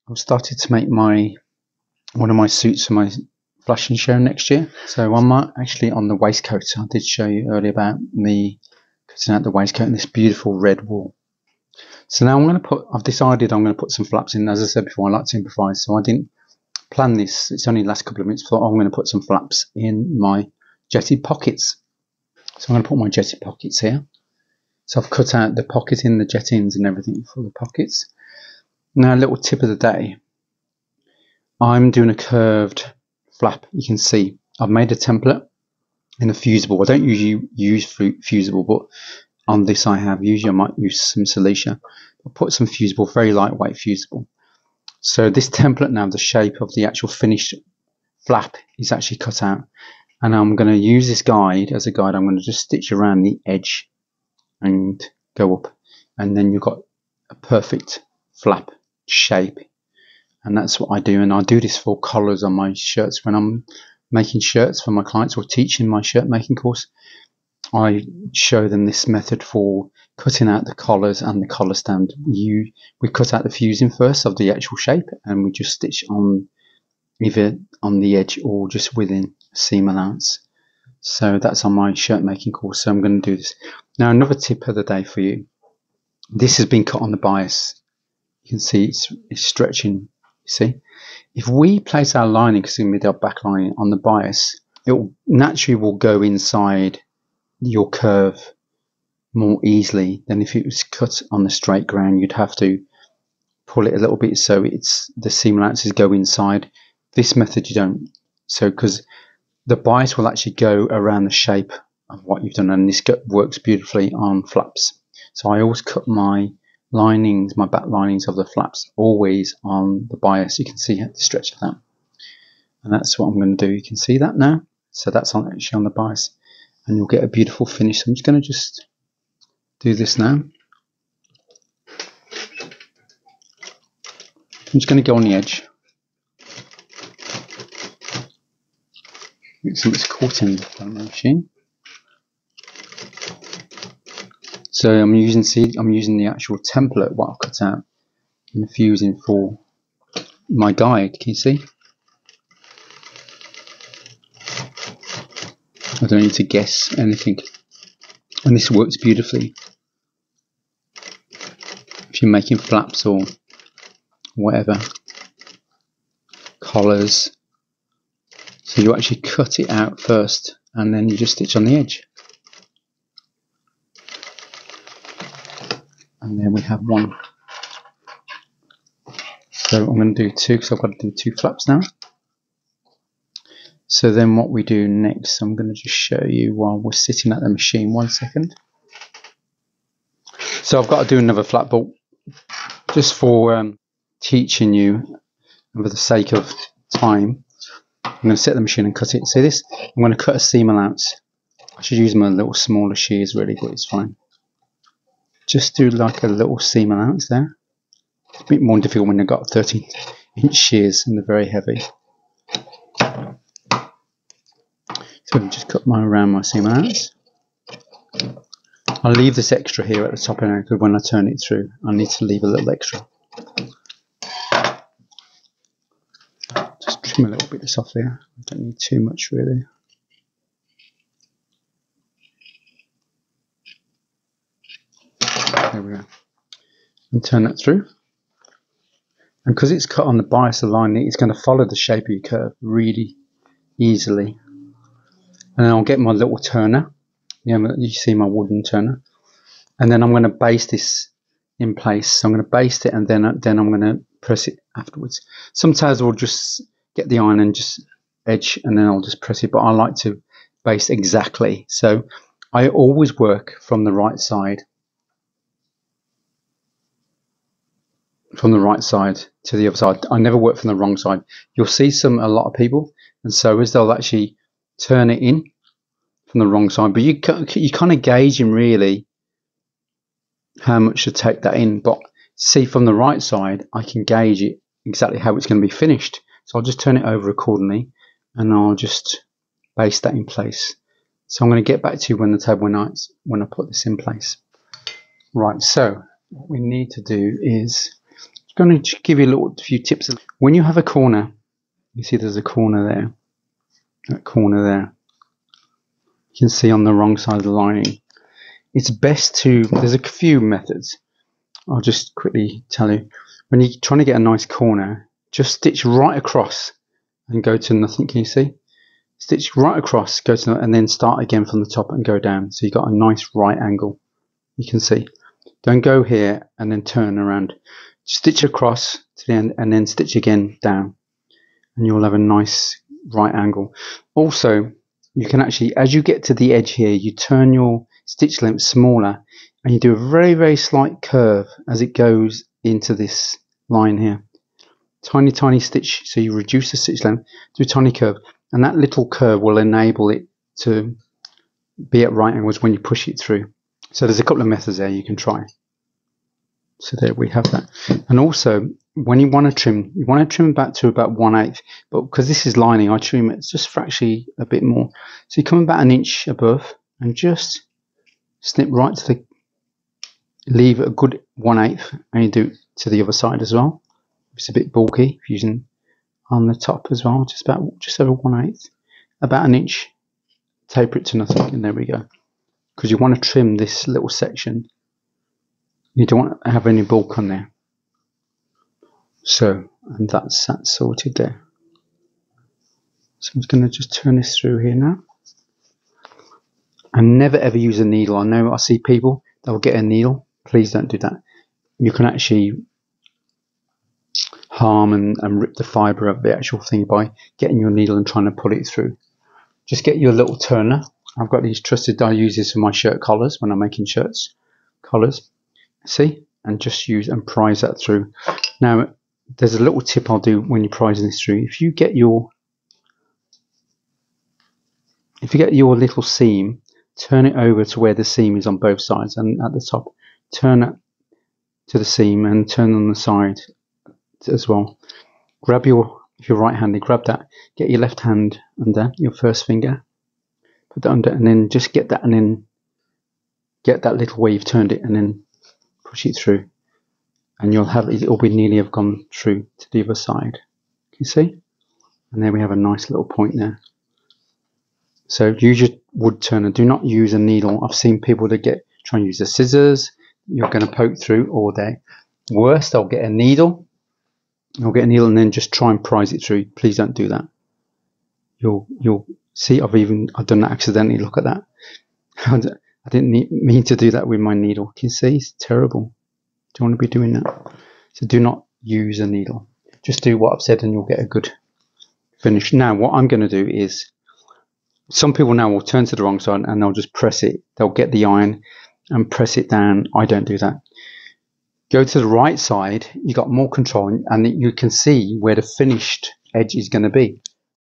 I've started to make one of my suits for my fashion show next year. So I'm actually on the waistcoat. I did show you earlier about me cutting out the waistcoat in this beautiful red wool. So now I've decided I'm going to put some flaps in. As I said before, I like to improvise, so I didn't plan this. It's only the last couple of minutes, but I'm going to put some flaps in my jetted pockets. So I'm going to put my jetted pockets here. So I've cut out the pocket in the jettings and everything for the pockets. Now, a little tip of the day. I'm doing a curved flap. You can see I've made a template in a fusible. I don't usually use fusible, but on this I have. Usually I might use some Silesia. I'll put some fusible, very lightweight fusible. So this template now, the shape of the actual finished flap is actually cut out. And I'm going to use this guide as a guide. I'm going to just stitch around the edge and go up. And then you've got a perfect flap shape. And that's what I do. And I do this for collars on my shirts. When I'm making shirts for my clients or teaching my shirt making course, I show them this method for cutting out the collars and the collar stand. We cut out the fusing first of the actual shape, and we just stitch on either on the edge or just within a seam allowance. So that's on my shirt making course. So I'm going to do this. Now, another tip of the day for you. This has been cut on the bias. You can see it's stretching. You see, if we place our lining, because it's going to be our back lining on the bias, it will naturally go inside your curve more easily than if it was cut on the straight ground. You'd have to pull it a little bit so the seam allowances go inside. This method you don't, so because the bias will actually go around the shape of what you've done, and this works beautifully on flaps. So I always cut my linings, my back linings of the flaps, always on the bias. You can see the stretch of that, and that's what I'm going to do. You can see that now. So that's actually on the bias, and you'll get a beautiful finish. So I'm just going to just do this now. I'm just going to go on the edge. Something's caught in the machine. So I'm using the actual template what I've cut out and the fusing for my guide. Can you see? I don't need to guess anything, and this works beautifully if you're making flaps or whatever, collars. So you actually cut it out first and then you just stitch on the edge. And then we have one. So I'm going to do two because I've got to do two flaps now. So then what we do next, I'm going to just show you while we're sitting at the machine. 1 second. So I've got to do another flap, but just for teaching you and for the sake of time, I'm going to set the machine and cut it. See this? I'm going to cut a seam allowance. I should use my little smaller shears really, but it's fine. Just do like a little seam allowance there. It's a bit more difficult when you've got 13-inch shears and they're very heavy. So I'll just cut around my seam allowance. I'll leave this extra here at the top end because when I turn it through, I need to leave a little extra. Just trim a little bit of this off here. I don't need too much really. There we go. And turn that through. And because it's cut on the bias of the line, it's going to follow the shape of your curve really easily. And then I'll get my little turner. You see my wooden turner. And then I'm going to baste this in place. So I'm going to baste it and then I'm going to press it afterwards. Sometimes I'll just get the iron and just edge and then I'll just press it. But I like to baste exactly. So I always work from the right side. From the right side to the other side. I never work from the wrong side. You'll see a lot of people and sewers, they'll actually turn it in from the wrong side, but you kind of gauging really how much to take that in. But see, from the right side I can gauge it exactly how it's going to be finished, so I'll just turn it over accordingly and I'll just baste that in place. So I'm going to get back to you when I put this in place. Right, so what we need to do is going to give you a few tips. When you have a corner, you see there's a corner there, that corner there. You can see on the wrong side of the lining. It's best to, there's a few methods. I'll just quickly tell you. When you're trying to get a nice corner, just stitch right across and go to nothing. Can you see? Stitch right across, go to nothing, and then start again from the top and go down. So you've got a nice right angle. You can see. Don't go here and then turn around. Stitch across to the end and then stitch again down. And you'll have a nice right angle. Also, you can actually, as you get to the edge here, you turn your stitch length smaller and you do a very, very slight curve as it goes into this line here. Tiny, tiny stitch. So you reduce the stitch length, do a tiny curve, and that little curve will enable it to be at right angles when you push it through. So there's a couple of methods there you can try. So there we have that. And also, when you want to trim back to about 1/8, but because this is lining, I trim it just fractionally a bit more. So you come about 1 inch above and just snip right to the, leave a good 1/8, and you do it to the other side as well. It's a bit bulky, using on the top as well, just over 1/8, about 1 inch, taper it to nothing, and there we go. Because you want to trim this little section. You don't want to have any bulk on there. So, and that's that sorted there. So I'm just going to just turn this through here now. And never ever use a needle. I see people, they'll get a needle. Please don't do that. You can actually harm and rip the fibre of the actual thing by getting your needle and trying to pull it through. Just get your little turner. I've got these trusted, I use this for my shirt collars when I'm making shirts collars. See, and just use and prise that through. Now there's a little tip I'll do when you're prising this through. If you get your little seam, turn it over to where the seam is on both sides, and at the top turn it to the seam and turn on the side as well. Grab if you're right-handed, grab that, get your left hand under your first finger, put that under, and then just get that, and then get that little where you've turned it, and then push it through, and it'll be nearly have gone through to the other side. Can you see? And there we have a nice little point there. So use your wood turner. Do not use a needle. I've seen people that try and use the scissors. You're going to poke through, or worst, they'll get a needle. They'll get a needle and then just try and prise it through. Please don't do that. You'll see. I've done that accidentally. Look at that. I didn't mean to do that with my needle. Can you see? It's terrible. Don't want to be doing that. So do not use a needle. Just do what I've said and you'll get a good finish. Now what I'm going to do is, some people now will turn to the wrong side and they'll just press it. They'll get the iron and press it down. I don't do that. Go to the right side. You got more control, and you can see where the finished edge is going to be.